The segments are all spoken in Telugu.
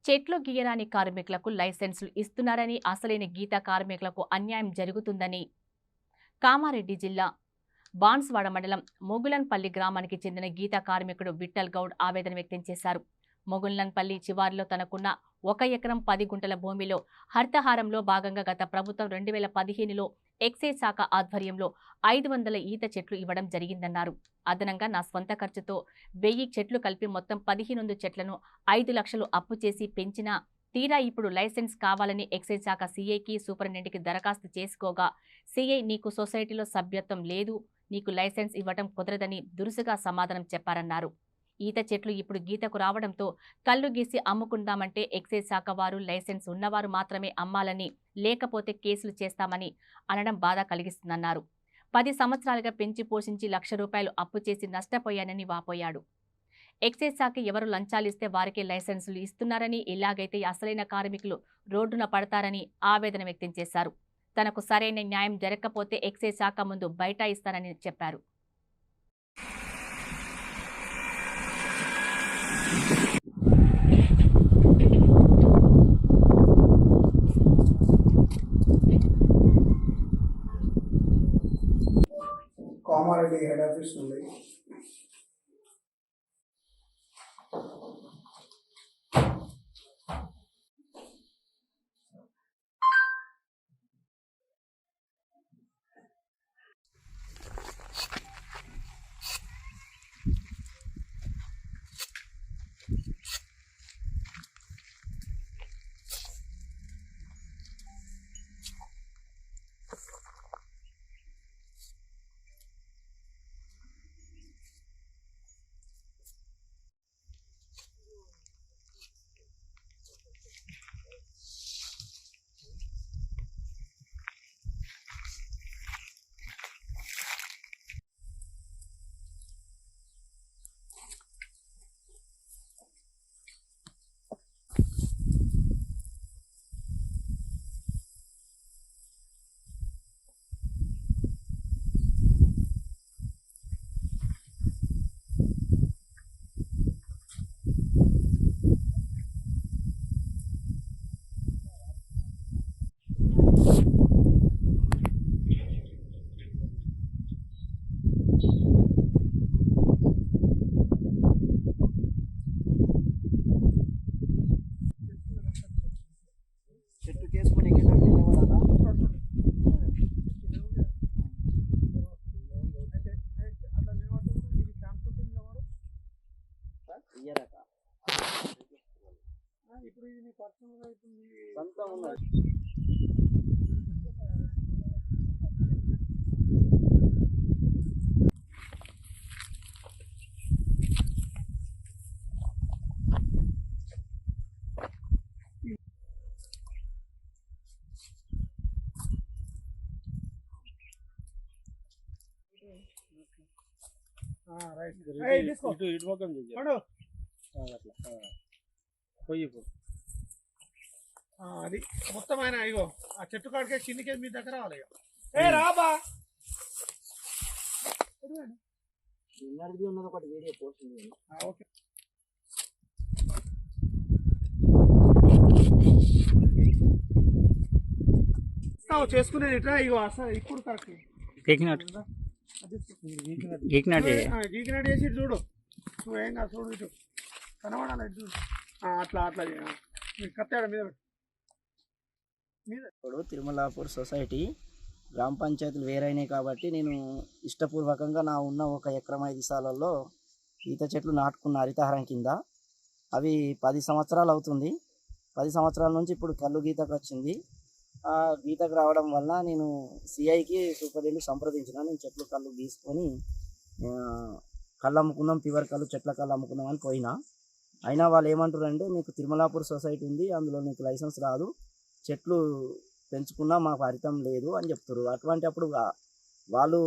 చెట్లు గీయరాని కార్మికులకు లైసెన్సులు ఇస్తున్నారని, అసలైన గీత కార్మికులకు అన్యాయం జరుగుతుందని కామారెడ్డి జిల్లా బాన్స్వాడ మండలం మొగులన్పల్లి గ్రామానికి చెందిన గీత కార్మికుడు విఠల్ గౌడ్ ఆవేదన వ్యక్తం చేశారు. మొగులన్పల్లి చివారిలో తనకున్న 1 ఎకరం 10 గుంటల భూమిలో హరితహారంలో భాగంగా గత ప్రభుత్వం 2015లో ఎక్సైజ్ శాఖ ఆధ్వర్యంలో 500 ఈత చెట్లు ఇవ్వడం జరిగిందన్నారు. అదనంగా నా స్వంత ఖర్చుతో 1000 చెట్లు కలిపి మొత్తం 1500 చెట్లను 5 లక్షలు అప్పు చేసి పెంచినా తీరా ఇప్పుడు లైసెన్స్ కావాలని ఎక్సైజ్ శాఖ సీఐకి సూపరింటెండెంట్కి దరఖాస్తు చేసుకోగా సీఐ నీకు సొసైటీలో సభ్యత్వం లేదు, నీకు లైసెన్స్ ఇవ్వటం కుదరదని దురుసుగా సమాధానం చెప్పారన్నారు. ఈత చెట్లు ఇప్పుడు గీతకు రావడంతో కళ్ళు గీసి అమ్ముకుందామంటే ఎక్సైజ్ శాఖ వారు లైసెన్స్ ఉన్నవారు మాత్రమే అమ్మాలని, లేకపోతే కేసులు చేస్తామని అనడం బాధ కలిగిస్తుందన్నారు. 10 సంవత్సరాలుగా పెంచి పోషించి ₹1,00,000 అప్పు చేసి నష్టపోయానని వాపోయాడు. ఎక్సైజ్ శాఖ ఎవరు లంచాలిస్తే వారికే లైసెన్సులు ఇస్తున్నారని, ఇలాగైతే అసలైన కార్మికులు రోడ్డున పడతారని ఆవేదన వ్యక్తం చేశారు. తనకు సరైన న్యాయం జరగకపోతే ఎక్సైజ్ శాఖ ముందు బైఠాయిస్తానని చెప్పారు. కామారెడ్డి హెడ్ ఆఫీస్ ఉంది. చెట్టు కేసుకొని నిలబడాలా? ఇయ్యరక ఇప్పుడు ఇది నీ పర్సనల్ అవుతుంది, సొంతం ఉన్నది. ఇటు మొక్కం పొయ్యి అది మొత్తం ఆయన ఇగో ఆ చెట్టు కాడికే కిందికే మీ దగ్గర రావాలి. ఏ రాబా ఉన్నది ఒకటి వీడియో పోస్ట్. ఓకే చేసుకునేది ఇట్లా ఇగో అసలు ఇప్పుడు కరెక్ట్ గీకినట్టు చేసి ఇటు చూడు, నువ్వేం కాదు చూడు, ఇటు కనబడాలి, ఇటు చూడు, అట్లా అట్లా కత్తాడ మీద ఇప్పుడు తిరుమలాపూర్ సొసైటీ గ్రామ పంచాయతీలు వేరైనాయి కాబట్టి నేను ఇష్టపూర్వకంగా నా ఉన్న 1 ఎకరం 5 సార్లలో ఈత చెట్లు నాటుకున్న హరితహారం కింద. అవి 10 సంవత్సరాలు అవుతుంది. 10 సంవత్సరాల నుంచి ఇప్పుడు కళ్ళు గీతకు వచ్చింది. ఆ గీతకు రావడం వల్ల నేను సిఐకి సూపరింటెండెంట్ సంప్రదించిన. నేను చెట్లు కళ్ళు గీసుకొని కళ్ళు అమ్ముకుందాం, ప్యూర్ కళ్ళు చెట్ల కళ్ళు అమ్ముకుందాం అని పోయినా. అయినా వాళ్ళు ఏమంటారంటే నీకు తిరుమలాపూర్ సొసైటీ ఉంది, అందులో నీకు లైసెన్స్ రాదు, చెట్లు పెంచుకున్నా మాకు హరితం లేదు అని చెప్తారు. అటువంటి అప్పుడు వాళ్ళు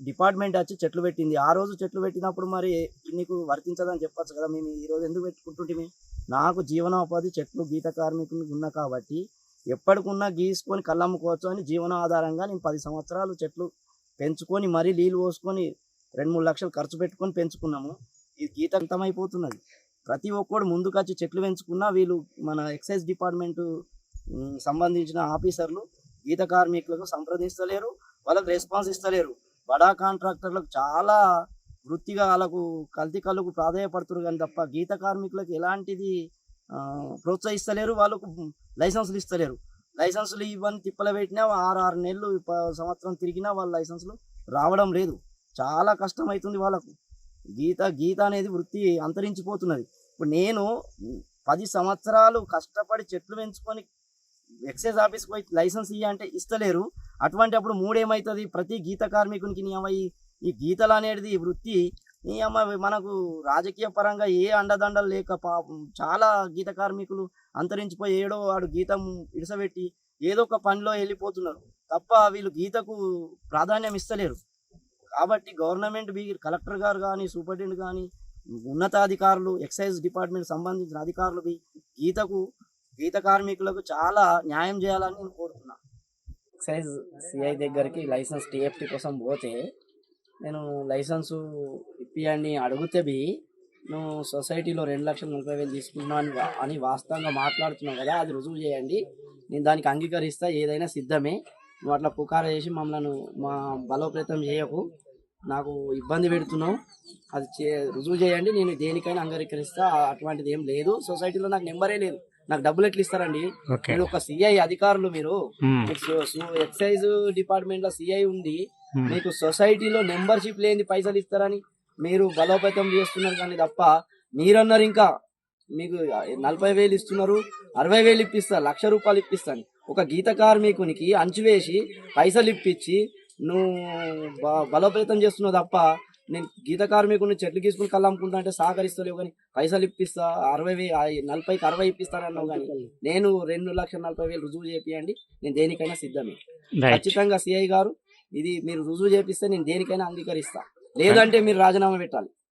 డిపార్ట్మెంట్ వచ్చి చెట్లు పెట్టింది. ఆ రోజు చెట్లు పెట్టినప్పుడు మరి నీకు వర్తించదని చెప్పచ్చు కదా. మేము ఈరోజు ఎందుకు పెట్టుకుంటుంటే నాకు జీవనోపాధి చెట్లు గీత కార్మికులు ఉన్నా కాబట్టి ఎప్పటికున్నా గీసుకొని కళ్ళు అమ్ముకోవచ్చు అని జీవనాధారంగా నేను 10 సంవత్సరాలు చెట్లు పెంచుకొని మరీ నీళ్ళు పోసుకొని 2-3 లక్షలు ఖర్చు పెట్టుకొని పెంచుకున్నాము. ఈ గీత అంతమైపోతున్నది. ప్రతి ఒక్కడు ముందుకొచ్చి చెట్లు పెంచుకున్నా వీళ్ళు మన ఎక్సైజ్ డిపార్ట్మెంట్ సంబంధించిన ఆఫీసర్లు గీత కార్మికులకు సంప్రదిస్తలేరు, వాళ్ళకు రెస్పాన్స్ ఇస్తలేరు. బడా కాంట్రాక్టర్లకు చాలా వృత్తిగా వాళ్ళకు కల్తీ కళ్ళకు ప్రాధాన్యపడుతున్నారు కానీ తప్ప గీత కార్మికులకు ఎలాంటిది ప్రోత్సహిస్తలేరు, వాళ్ళకు లైసెన్సులు ఇస్తలేరు. లైసెన్సులు ఇవన్నీ తిప్పల పెట్టినా 6 నెలలు సంవత్సరం తిరిగినా వాళ్ళ లైసెన్సులు రావడం లేదు. చాలా కష్టమవుతుంది వాళ్ళకు. గీత అనేది వృత్తి అంతరించిపోతున్నది. ఇప్పుడు నేను 10 సంవత్సరాలు కష్టపడి చెట్లు పెంచుకొని ఎక్సైజ్ ఆఫీస్కి పోయి లైసెన్స్ అంటే ఇస్తలేరు. అటువంటి అప్పుడు మూడేమవుతుంది, ప్రతి గీత కార్మికునికి ఈ గీతలు అనేది వృత్తి మనకు రాజకీయ పరంగా ఏ అండదండలు లేక చాలా గీత కార్మికులు అంతరించిపోయి ఏడో వాడు గీతం ఇడిసబెట్టి ఏదో ఒక పనిలో వెళ్ళిపోతున్నారు తప్ప వీళ్ళు గీతకు ప్రాధాన్యం ఇస్తలేరు. కాబట్టి గవర్నమెంట్ కలెక్టర్ గారు కానీ సూపరింటెండెంట్ కానీ ఉన్నతాధికారులు ఎక్సైజ్ డిపార్ట్మెంట్ సంబంధించిన అధికారులు గీత కార్మికులకు చాలా న్యాయం చేయాలని నేను కోరుతున్నా. ఎక్సైజ్ సిఐ దగ్గరికి లైసెన్స్ టీఎఫ్టీ కోసం పోతే నేను లైసెన్సు ఇప్పియండి అడిగితే నువ్వు సొసైటీలో 2,40,000 తీసుకున్నాను అని వాస్తవంగా మాట్లాడుతున్నావు కదా, అది రుజువు చేయండి, నేను దానికి అంగీకరిస్తా, ఏదైనా సిద్ధమే, నువ్వు అట్లా పుకార చేసి మమ్మల్ని మా బలోపేతం చేయకు, నాకు ఇబ్బంది పెడుతున్నావు, అది రుజువు చేయండి, నేను దేనికైనా అంగీకరిస్తా. అటువంటిది ఏం లేదు. సొసైటీలో నాకు నెంబరే లేదు, నాకు డబ్బులు ఎట్లా ఇస్తారండి? మీరు ఒక సిఐ అధికారులు, మీరు ఎక్సైజ్ డిపార్ట్మెంట్ లో సిఐ ఉంది, మీకు సొసైటీలో మెంబర్షిప్ లేని పైసలు ఇస్తారని మీరు బలోపేతం చేస్తున్నారు కానీ తప్ప మీరన్నారు ఇంకా మీకు 40,000 ఇస్తున్నారు, 60,000 ఇప్పిస్తారు, ₹1,00,000 ఇప్పిస్తాను. ఒక గీత కార్మికునికి అంచువేసి పైసలు ఇప్పించి నువ్వు బలోపేతం చేస్తున్నావు తప్ప నేను గీత కార్మికుని చెట్లు గీసుకుని కళ్ళమ్ముకుంటా అంటే సహకరిస్తలేవు కానీ పైసలు ఇప్పిస్తా 40,000 40 ఇప్పిస్తానన్నావు కానీ నేను 2,40,000 రుజువు చేపియండి, నేను దేనికైనా సిద్ధమే. ఖచ్చితంగా సిఐ గారు ఇది మీరు రుజువు చేపిస్తే నేను దేనికైనా అంగీకరిస్తా, లేదంటే మీరు రాజీనామా పెట్టాలి.